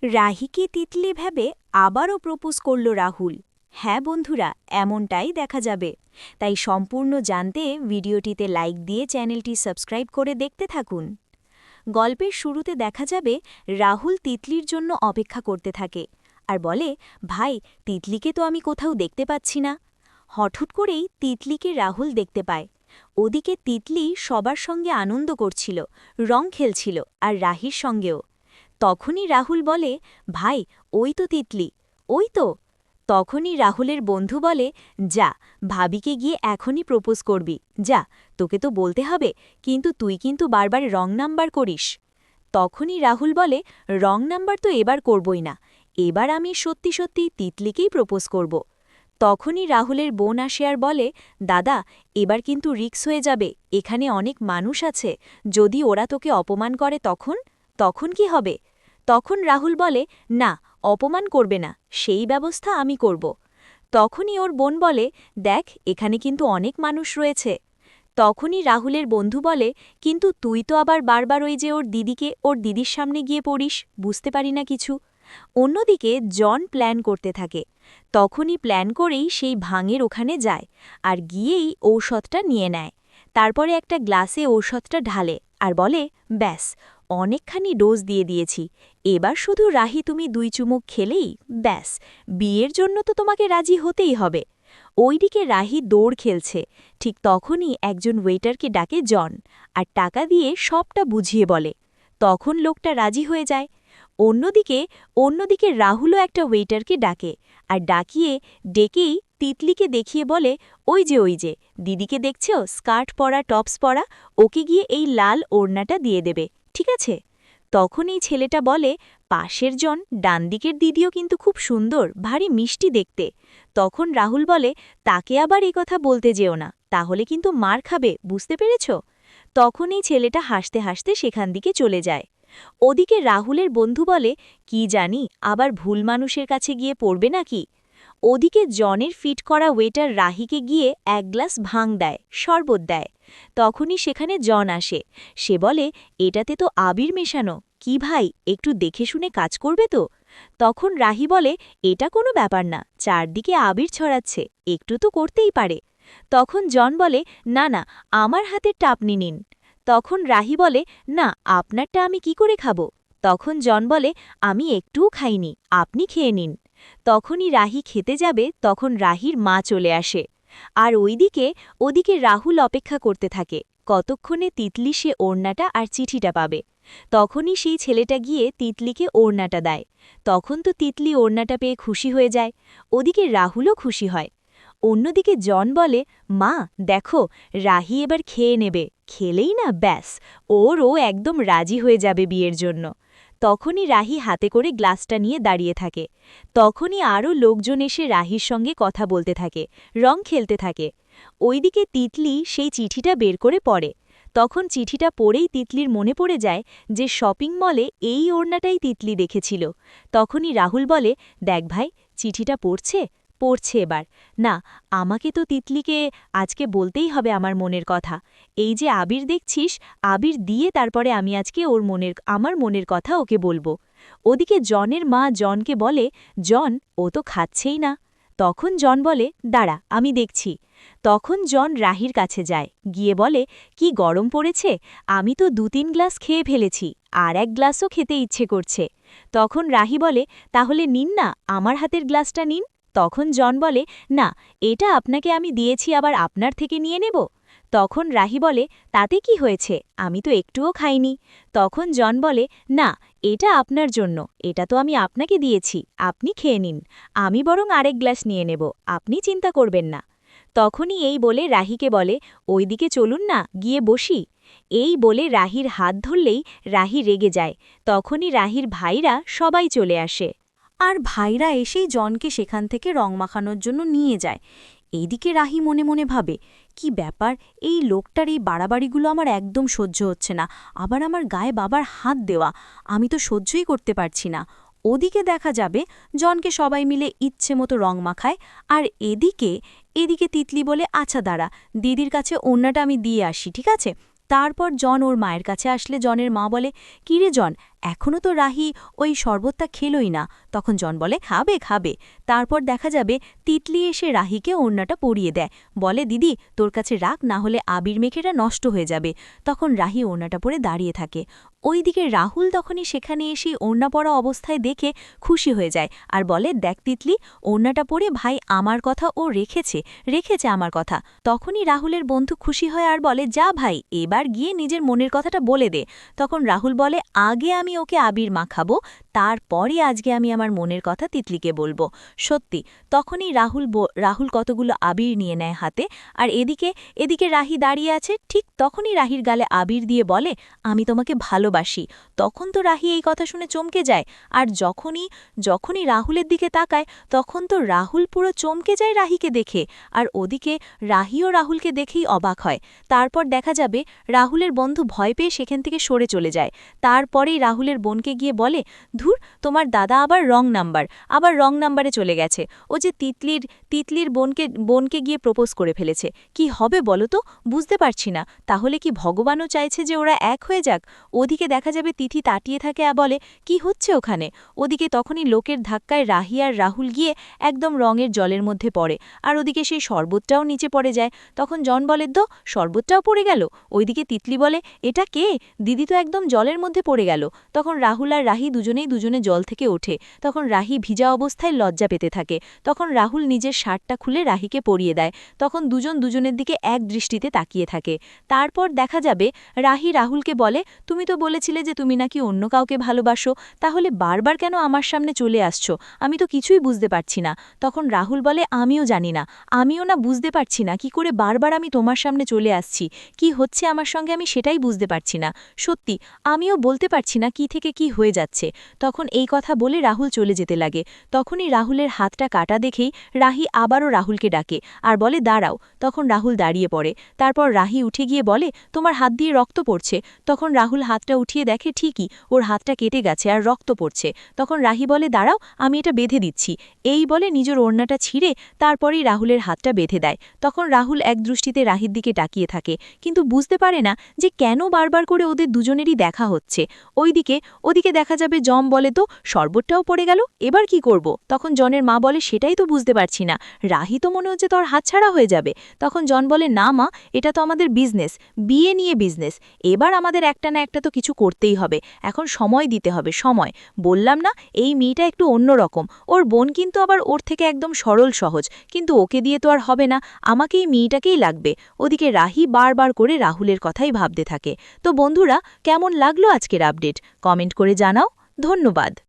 রাহিকে তিতলি ভেবে আবারও প্রপোজ করল রাহুল। হ্যাঁ বন্ধুরা, এমনটাই দেখা যাবে। তাই সম্পূর্ণ জানতে ভিডিওটিতে লাইক দিয়ে চ্যানেলটি সাবস্ক্রাইব করে দেখতে থাকুন। গল্পের শুরুতে দেখা যাবে রাহুল তিতলির জন্য অপেক্ষা করতে থাকে আর বলে, ভাই, তিতলিকে তো আমি কোথাও দেখতে পাচ্ছি না। হঠাৎ করেই তিতলিকে রাহুল দেখতে পায়। ওদিকে তিতলি সবার সঙ্গে আনন্দ করছিল, রং খেলছিল, আর রাহির সঙ্গেও। তখনই রাহুল বলে, ভাই, ওই তো তিতলি, ওই তো। তখনই রাহুলের বন্ধু বলে, যা, ভাবিকে গিয়ে এখনই প্রপোজ করবি, যা, তোকে তো বলতে হবে, কিন্তু তুই কিন্তু বারবার রং নাম্বার করিস। তখনই রাহুল বলে, রং নাম্বার তো এবার করবই না, এবার আমি সত্যি সত্যি তিতলিকেই প্রপোজ করব। তখনই রাহুলের বোন আসে আর বলে, দাদা, এবার কিন্তু রিক্স হয়ে যাবে, এখানে অনেক মানুষ আছে, যদি ওরা তোকে অপমান করে তখন তখন কি হবে? তখন রাহুল বলে, না, অপমান করবে না, সেই ব্যবস্থা আমি করব। তখনই ওর বোন বলে, দেখ, এখানে কিন্তু অনেক মানুষ রয়েছে। তখনই রাহুলের বন্ধু বলে, কিন্তু তুই তো আবার বারবার ওই যে ওর দিদিকে ওর দিদির সামনে গিয়ে পড়িস, বুঝতে পারি না কিছু। অন্যদিকে জন প্ল্যান করতে থাকে। তখনই প্ল্যান করেই সেই ভাঙের ওখানে যায় আর গিয়েই ঔষধটা নিয়ে নেয়। তারপরে একটা গ্লাসে ঔষধটা ঢালে আর বলে, ব্যাস, অনেকখানি ডোজ দিয়ে দিয়েছি, এবার শুধু রাহি তুমি 2 চুমুক খেলেই ব্যাস, বিয়ের জন্য তো তোমাকে রাজি হতেই হবে। ওইদিকে রাহি দৌড় খেলছে। ঠিক তখনই একজন ওয়েটারকে ডাকে জন আর টাকা দিয়ে সবটা বুঝিয়ে বলে। তখন লোকটা রাজি হয়ে যায়। অন্যদিকে রাহুলও একটা ওয়েটারকে ডাকে আর ডেকেই তিতলিকে দেখিয়ে বলে, ওই যে দিদিকে দেখছো, স্কার্ট পরা, টপস পরা, ওকে গিয়ে এই লাল ওড়নাটা দিয়ে দেবে, ঠিক আছে? তখন এই ছেলেটা বলে, পাশের জন, ডান দিকের দিদিও কিন্তু খুব সুন্দর, ভারী মিষ্টি দেখতে। তখন রাহুল বলে, তাকে আবার এই কথা বলতে যেও না, তাহলে কিন্তু মার খাবে, বুঝতে পেরেছ? তখন এই ছেলেটা হাসতে হাসতে সেখান দিকে চলে যায়। ওদিকে রাহুলের বন্ধু বলে, কি জানি আবার ভুল মানুষের কাছে গিয়ে পড়বে নাকি। ওদিকে জনের ফিট করা ওয়েটার রাহিকে গিয়ে 1 গ্লাস ভাং দেয়, শরবত দেয়। তখনই সেখানে জন আসে। সে বলে, এটাতে তো আবির মেশানো, কি ভাই, একটু দেখে শুনে কাজ করবে তো? তখন রাহি বলে, এটা কোনো ব্যাপার না, চারদিকে আবির ছড়াচ্ছে, একটু তো করতেই পারে। তখন জন বলে, না না, আমার হাতেরটা আপনি নিন। তখন রাহি বলে, না, আপনারটা আমি কি করে খাবো? তখন জন বলে, আমি একটুও খাইনি, আপনি খেয়ে নিন। তখনই রাহি খেতে যাবে, তখন রাহির মা চলে আসে। আর ওদিকে রাহুল অপেক্ষা করতে থাকে, কতক্ষণে তিতলি সে ওড়নাটা আর চিঠিটা পাবে। তখনই সেই ছেলেটা গিয়ে তিতলিকে ওড়নাটা দেয়। তখন তো তিতলি ওড়নাটা পেয়ে খুশি হয়ে যায়, ওদিকে রাহুলও খুশি হয়। অন্যদিকে জন বলে, মা, দেখো, রাহি এবার খেয়ে নেবে, খেলেই না ব্যাস, ও একদম রাজি হয়ে যাবে বিয়ের জন্য। তখনই রাহি হাতে করে গ্লাসটা নিয়ে দাঁড়িয়ে থাকে। তখনই আরও লোকজন এসে রাহির সঙ্গে কথা বলতে থাকে, রং খেলতে থাকে। ওইদিকে তিতলি সেই চিঠিটা বের করে পড়ে। তখন চিঠিটা পড়েই তিতলির মনে পড়ে যায় যে শপিং মলে এই ওড়নাটাই তিতলি দেখেছিল। তখনই রাহুল বলে, দেখ ভাই, চিঠিটা পড়ছে এবার। না, আমাকে তো তিতলিকে আজকে বলতেই হবে আমার মনের কথা। এই যে আবির দেখছিস, আবির দিয়ে তারপরে আমি আজকে আমার মনের কথা ওকে বলবো। ওদিকে জনের মা জনকে বলে, জন, ও তো খাচ্ছেই না। তখন জন বলে, দাঁড়া, আমি দেখছি। তখন জন রাহির কাছে যায়, গিয়ে বলে, কি গরম পড়েছে, আমি তো 2-3 গ্লাস খেয়ে ফেলেছি, আর 1 গ্লাসও খেতে ইচ্ছে করছে। তখন রাহি বলে, তাহলে নিন না, আমার হাতের গ্লাসটা নিন। তখন জন বলে, না, এটা আপনাকে আমি দিয়েছি, আবার আপনার থেকে নিয়ে নেব? তখন রাহি বলে, তাতে কি হয়েছে, আমি তো একটুও খাইনি। তখন জন বলে, না, এটা আপনার জন্য, এটা তো আমি আপনাকে দিয়েছি, আপনি খেয়ে নিন, আমি বরং আরেক গ্লাস নিয়ে নেব, আপনি চিন্তা করবেন না। তখনই এই বলে রাহিকে বলে, ওইদিকে চলুন না, গিয়ে বসি। এই বলে রাহির হাত ধরলেই রাহি রেগে যায়। তখনই রাহির ভাইরা সবাই চলে আসে আর ভাইরা এসেই জনকে সেখান থেকে রং মাখানোর জন্য নিয়ে যায়। এইদিকে রাহি মনে মনে ভাবে, কি ব্যাপার, এই লোকটার এই বাড়াবাড়িগুলো আমার একদম সহ্য হচ্ছে না, আবার আমার গায়ে বাবার হাত দেওয়া, আমি তো সহ্যই করতে পারছি না। ওদিকে দেখা যাবে জনকে সবাই মিলে ইচ্ছে মতো রং মাখায়। আর এদিকে তিতলি বলে, আচ্ছা দাঁড়া, দিদির কাছে ওড়নাটা আমি দিয়ে আসি, ঠিক আছে? তারপর জন ওর মায়ের কাছে আসলে জনের মা বলে, কিরে জন, এখনও তো রাহি ওই শরবতটা খেলই না। তখন জন বলে খাবে খাবে। তারপর দেখা যাবে তিতলি এসে রাহিকে ওড়নাটা পরিয়ে দেয়, বলে দিদি তোর কাছে রাখ, না হলে আবির মেখেটা নষ্ট হয়ে যাবে। তখন রাহি ওড়নাটা পরে দাঁড়িয়ে থাকে। ওইদিকে রাহুল তখনই সেখানে এসে ওড়না পরা অবস্থায় দেখে খুশি হয়ে যায় আর বলে দেখ তিতলি, ওড়নাটা পরে ভাই আমার কথা ও রেখেছে রেখেছে আমার কথা। তখনই রাহুলের বন্ধু খুশি হয় আর বলে যা ভাই, এবার গিয়ে নিজের মনের কথাটা বলে দে। তখন রাহুল বলে আগে আমি ওকে আবির মাখাবো, তারপরে আজকে আমি আমার মনের কথা তিতলিকে বলবো। সত্যি তখনই রাহুল কতগুলো আবির নিয়ে নেয় হাতে, আর এদিকে রাহি দাঁড়িয়ে আছে। ঠিক তখনই রাহির গালে আবির দিয়ে বলে আমি তোমাকে ভালোবাসি। তখন তো রাহি এই কথা শুনে চমকে যায়, আর যখনই রাহুলের দিকে তাকায় তখন তো রাহুল পুরো চমকে যায় রাহিকে দেখে, আর ওদিকে রাহিও রাহুলকে দেখেই অবাক হয়। তারপর দেখা যাবে রাহুলের বন্ধু ভয় পেয়ে সেখান থেকে সরে চলে যায়। তারপরেই রাহুলের বোনকে গিয়ে বলে ধুর, তোমার দাদা আবার রং নাম্বারে চলে গেছে। ও যে তিতলির বোনকে গিয়ে প্রপোজ করে ফেলেছে। কি হবে বলো তো, বুঝতে পারছি না। তাহলে কি ভগবানও চাইছে যে ওরা এক হয়ে যাক? ওদিকে দেখা যাবে তিথি তাটিয়ে থাকে আর বলে কি হচ্ছে ওখানে। ওদিকে তখনই লোকের ধাক্কায় রাহি আর রাহুল গিয়ে একদম রঙের জলের মধ্যে পড়ে, আর ওদিকে সেই শরবতটাও নিচে পড়ে যায়। তখন জন বলে শরবতটাও পড়ে গেল। ওইদিকে তিতলি বলে এটা কে, দিদি তো একদম জলের মধ্যে পড়ে গেল। তখন রাহুল আর রাহি দুজনে জল থেকে ওঠে। তখন রাহি ভিজা অবস্থায় লজ্জা পেতে থাকে। তখন রাহুল নিজের শার্টটা খুলে রাহিকে পরিয়ে দেয়। তখন দুজনের দিকে এক দৃষ্টিতে তাকিয়ে থাকে। তারপর দেখা যাবে রাহি রাহুলকে বলে তুমি তো বলেছিলে যে তুমি নাকি অন্য কাউকে ভালোবাসো, তাহলে বারবার কেন আমার সামনে চলে আসছো? আমি তো কিছুই বুঝতে পারছি না। তখন রাহুল বলে আমিও জানি না, আমিও না বুঝতে পারছি না কি করে বারবার আমি তোমার সামনে চলে আসছি। কি হচ্ছে আমার সঙ্গে আমি সেটাই বুঝতে পারছি না। সত্যি আমিও বলতে পারছি না কি থেকে কি হয়ে যাচ্ছে। তখন এই কথা বলে রাহুল চলে যেতে লাগে। তখনই রাহুলের হাতটা কাটা দেখেই রাহি আবারও রাহুলকে ডাকে আর বলে দাঁড়াও। তখন রাহুল দাঁড়িয়ে পড়ে। তারপর রাহি উঠে গিয়ে বলে তোমার হাত দিয়ে রক্ত পড়ছে। তখন রাহুল হাতটা উঠিয়ে দেখে ঠিকই ওর হাতটা কেটে গেছে আর রক্ত পড়ছে। তখন রাহি বলে দাঁড়াও, আমি এটা বেঁধে দিচ্ছি। এই বলে নিজের ওড়নাটা ছিঁড়ে তারপরেই রাহুলের হাতটা বেঁধে দেয়। তখন রাহুল এক দৃষ্টিতে রাহির দিকে তাকিয়ে থাকে, কিন্তু বুঝতে পারে না যে কেন বারবার করে ওদের দুজনেরই দেখা হচ্ছে। ওদিকে দেখা যাবে জম বলে তো শরবতটাও পড়ে গেল, এবার কি করব? তখন জনের মা বলে সেটাই তো বুঝতে পারছি না, রাহি তো মনে হচ্ছে তোর হাতছাড়া হয়ে যাবে। তখন জন বলে না মা, এটা তো আমাদের বিজনেস, বিয়ে নিয়ে বিজনেস। এবার আমাদের একটা না একটা তো কিছু করতেই হবে, এখন সময় দিতে হবে, সময়। বললাম না এই মেয়েটা একটু অন্যরকম, ওর বোন কিন্তু আবার ওর থেকে একদম সরল সহজ, কিন্তু ওকে দিয়ে তো আর হবে না, আমাকে এই মেয়েটাকেই লাগবে। ওদিকে রাহি বারবার করে রাহুলের কথাই ভাবতে থাকে। তো বন্ধুরা, কেমন লাগলো আজকের আপডেট? কমেন্ট করে জানাও। ধন্যবাদ।